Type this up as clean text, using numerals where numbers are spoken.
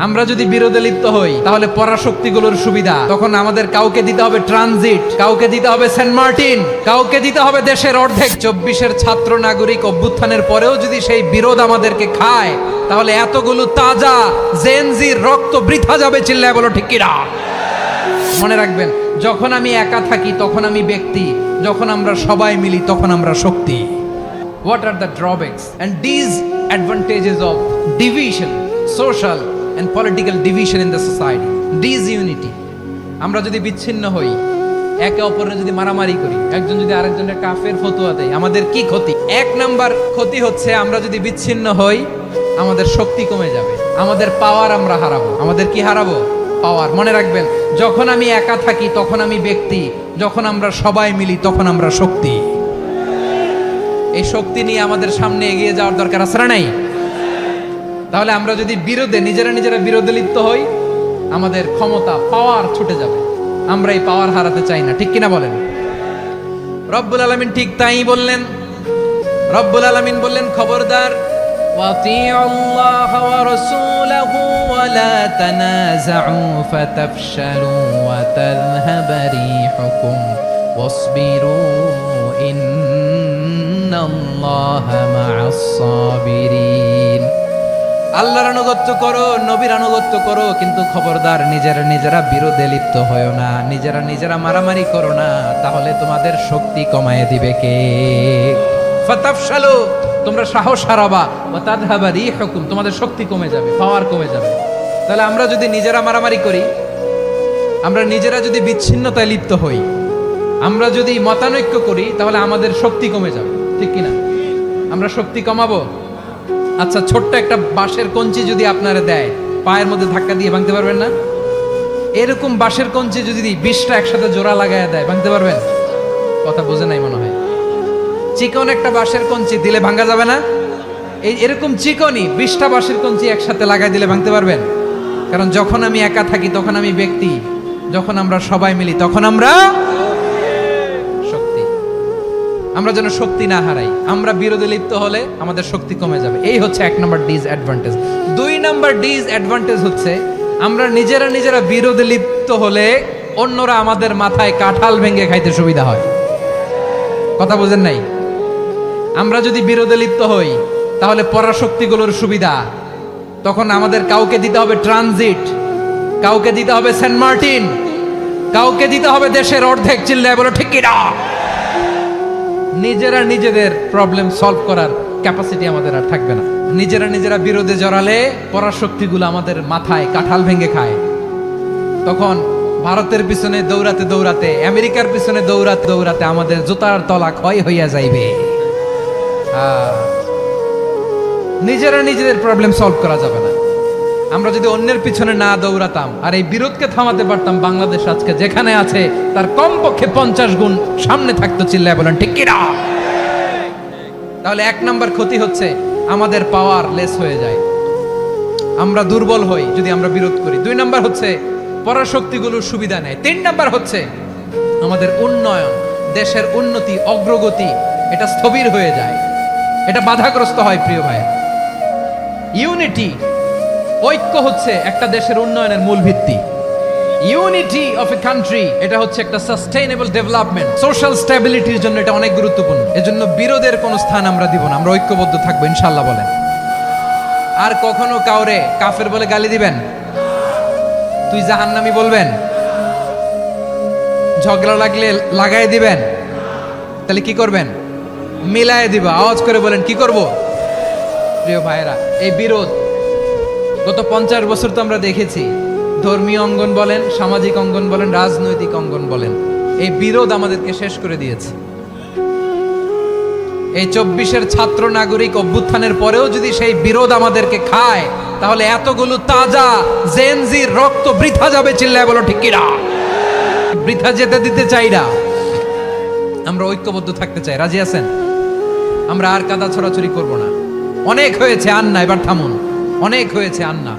আমরা যদি বিরোধে লিপ্ত হই তাহলে পরাশক্তিগুলোর সুবিধা তখন আমাদের কাউকে দিতে হবে ট্রানজিট, কাউকে দিতে হবে সেন্ট মার্টিন, কাউকে দিতে হবে দেশের অর্ধেক। 24-এর ছাত্র নাগরিক অভ্যুত্থানের পরেও যদি সেই বিরোধ আমাদেরকে খায় তাহলে এতগুলো তাজা জেনজির রক্ত বৃথা যাবে। চিল্লায় বলো ঠিক কিনা? মনে রাখবেন, যখন আমি একা থাকি তখন আমি ব্যক্তি, যখন আমরা সবাই মিলি তখন আমরা শক্তি। What are the drawbacks and disadvantages of division, social and political division in the society? Disunity. আমরা যদি বিচ্ছিন্ন হই, একে অপরের যদি মারামারি করি, একজন যদি আরেকজনের কাফের ফতোয়া দেয়, আমাদের কি ক্ষতি? এক নাম্বার ক্ষতি হচ্ছে আমরা যদি বিচ্ছিন্ন হই আমাদের শক্তি কমে যাবে, আমাদের পাওয়ার আমরা হারাবো। আমাদের কি হারাবো? পাওয়ার। মনে রাখবেন, যখন আমি একা থাকি তখন আমি ব্যক্তি, যখন আমরা সবাই মিলি তখন আমরা শক্তি। এই শক্তি নিয়ে আমাদের সামনে এগিয়ে যাওয়ার দরকার আছে না নাই? তাহলে আমরা যদি নিজেরা বিরোধে লিপ্ত হই আমাদের ক্ষমতা, পাওয়ার ছুটে যাবে। আমরা এই পাওয়ার হারাতে চাই না, ঠিক কিনা বলেন? রব্বুল আলামিন ঠিক তাই বললেন। রব্বুল আলামিন বললেন, খবরদার, ওয়াতিউল্লাহ ওয়া রাসূলাহু ওয়া লা তানাযাউ ফাতাফশালু ওয়া তাযহাবা রিহুকুম ওয়াসবিরু ইন্নাল্লাহা মা'আস সাবিরিন। আল্লাহর আনুগত্য করো, নবীর আনুগত্য করো, কিন্তু খবরদার নিজেরা বিরোধে লিপ্ত হয়ো না, নিজেরা মারামারি করো না, তাহলে তোমাদের শক্তি কমায় দিবে কে? ফাতাফশালু, তোমরা সাহস হারাবা, ওয়া তাযহাবা রিহুকুম, তোমাদের শক্তি কমে যাবে, পাওয়ার কমে যাবে। তাহলে আমরা যদি নিজেরা মারামারি করি, আমরা নিজেরা যদি বিচ্ছিন্নতায় লিপ্ত হই, আমরা যদি মতানৈক্য করি, তাহলে আমাদের শক্তি কমে যাবে, ঠিক কিনা? আমরা শক্তি কমাবো। আচ্ছা, ছোট্ট একটা বাঁশের কঞ্চি যদি আপনারা দেয়, পায়ের মধ্যে ধাক্কা দিয়ে ভাঙতে পারবেন না? এরকম বাঁশের কঞ্চি যদি 20টা একসাথে জোড়া লাগায় দেয়, ভাঙতে পারবেন? কথা বোঝে নাই মনে হয়। চিকন একটা বাঁশের কঞ্চি দিলে ভাঙা যাবে না? এরকম চিকনই 20টা বাঁশের কঞ্চি একসাথে লাগাই দিলে ভাঙতে পারবেন? কারণ যখন আমি একা থাকি তখন আমি ব্যক্তি, যখন আমরা সবাই মিলি তখন আমরা শক্তি। আমরা যেন শক্তি না হারাই। আমরা বিরোধে লিপ্ত হলে আমাদের শক্তি কমে যাবে। এই হচ্ছে 1 নম্বর ডিসঅ্যাডভান্টেজ। 2 নম্বর ডিসঅ্যাডভান্টেজ হচ্ছে আমরা নিজেরা বিরোধে লিপ্ত হলে অন্যরা আমাদের মাথায় কাঁঠাল ভেঙে খাইতে সুবিধা হয়। কথা বোঝেন নাই? আমরা যদি বিরোধে লিপ্ত হই তাহলে পরাশক্তিগুলোর সুবিধা তখন আমাদের কাউকে দিতে হবে ট্রানজিট, কাউকে দিতে হবে সেন্ট মার্টিন, কাউকে দিতে হবে দেশের অর্ধেক। চিল্লায় বলো ঠিক কিনা? নিজেদের প্রবলেম সলভ করার ক্যাপাসিটি আমাদের আর থাকবে না। নিজেরা বিরোধে জড়ালে পরাশক্তিগুলো আমাদের মাথায় কাঁঠাল ভেঙে খায়। তখন ভারতের পিছনে দৌড়াতে, আমেরিকার পিছনে দৌড়াতে আমাদের জুতার তলা ক্ষয় হইয়া যাইবে। নিজেদের প্রবলেম সলভ করা যাবে না। আমরা যদি অন্যের পিছনে না দৌড়াতাম আর এই বিরোধকে থামাতে পারতাম, বাংলাদেশ আজকে যেখানে আছে তার কমপক্ষে 50 গুণ সামনে থাকতো। চিল্লায় বলেন ঠিক কিনা? তাহলে 1 নাম্বার ক্ষতি হচ্ছে আমাদের পাওয়ার লেস হয়ে যায়, আমরা দুর্বল হই যদি আমরা বিরোধ করি। 2 নাম্বার হচ্ছে পরাশক্তিগুলোর সুবিধা নেয়। 3 নাম্বার হচ্ছে আমাদের উন্নয়ন, দেশের উন্নতি, অগ্রগতি এটা স্থবির হয়ে যায়, এটা বাধাগ্রস্ত হয়। প্রিয় ভাই, ইউনিটি, ঐক্য হচ্ছে একটা দেশের উন্নয়নের মূল ভিত্তি। ইউনিটি অফ এ কান্ট্রি, এটা হচ্ছে একটা সাস্টেইনেবল ডেভেলপমেন্ট, সোশ্যাল স্ট্যাবিলিটির জন্য এটা অনেক গুরুত্বপূর্ণ। এজন্য বিরোধের কোনো স্থান আমরা দিব না, আমরা ঐক্যবদ্ধ থাকবো ইনশাআল্লাহ। বলেন, আর কখনো কাউরে কাফের বলে গালি দিবেন? তুই জাহান্নামী বলবেন? ঝগড়া লাগলে লাগাই দিবেন? তাহলে কি করবেন? মিলায় দিবা। আওয়াজ করে বলেন, কি করব? প্রিয় ভাইরা, এই বিরোধ গত 50 বছর তো আমরা দেখেছি। ধর্মীয় অঙ্গন বলেন, সামাজিক অঙ্গন বলেন, রাজনৈতিক অঙ্গন বলেন, এই বিরোধ আমাদেরকে শেষ করে দিয়েছে। এই 24-এর ছাত্র নাগরিক অভ্যুত্থানের পরেও যদি সেই বিরোধ আমাদেরকে খায় তাহলে এতগুলো তাজা জেনজির রক্ত বৃথা যাবে। চিল্লায় বলো ঠিক কিনা? বৃথা যেতে দিতে চাই না, আমরা ঐক্যবদ্ধ থাকতে চাই। রাজি আছেন? আমরা আর কাদা ছড়াছড়ি করব না। অনেক হয়েছে আন্না, এবার থামুন। অনেক হয়েছে আন্না।